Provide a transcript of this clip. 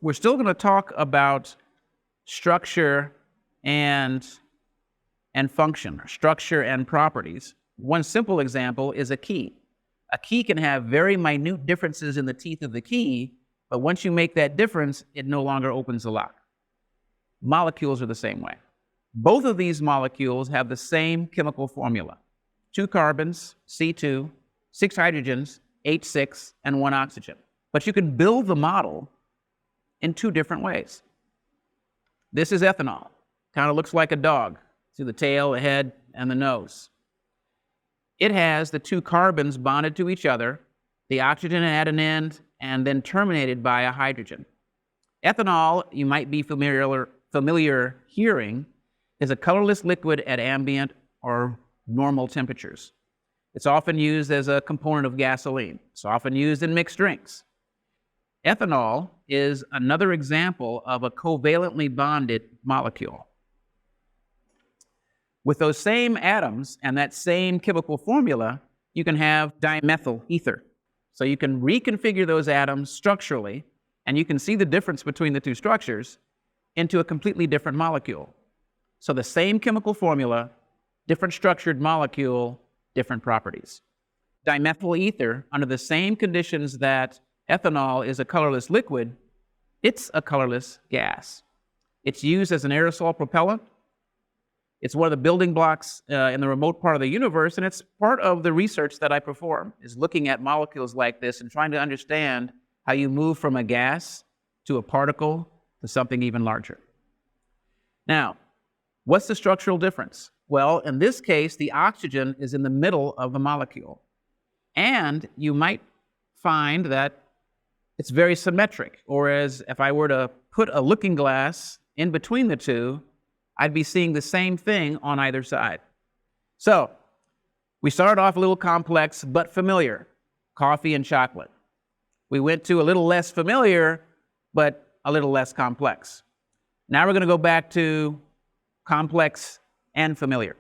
we're still going to talk about structure and function, or structure and properties. One simple example is a key. A key can have very minute differences in the teeth of the key, but once you make that difference, it no longer opens the lock. Molecules are the same way. Both of these molecules have the same chemical formula. 2 carbons, C2, 6 hydrogens, H6, and 1 oxygen. But you can build the model in 2 different ways. This is ethanol. Kind of looks like a dog. See the tail, the head, and the nose. It has the 2 carbons bonded to each other, the oxygen at an end, and then terminated by a hydrogen. Ethanol, you might be familiar hearing, is a colorless liquid at ambient or normal temperatures. It's often used as a component of gasoline. It's often used in mixed drinks. Ethanol is another example of a covalently bonded molecule. With those same atoms and that same chemical formula, you can have dimethyl ether. So you can reconfigure those atoms structurally, and you can see the difference between the 2 structures into a completely different molecule. So the same chemical formula, different structured molecule, different properties. Dimethyl ether, under the same conditions that ethanol is a colorless liquid, it's a colorless gas. It's used as an aerosol propellant. It's one of the building blocks in the remote part of the universe, and it's part of the research that I perform, is looking at molecules like this and trying to understand how you move from a gas to a particle to something even larger. Now, what's the structural difference? Well, in this case, the oxygen is in the middle of the molecule. And you might find that it's very symmetric, or as if I were to put a looking glass in between the 2, I'd be seeing the same thing on either side. So, we started off a little complex but familiar, coffee and chocolate. We went to a little less familiar but a little less complex. Now we're going to go back to complex and familiar.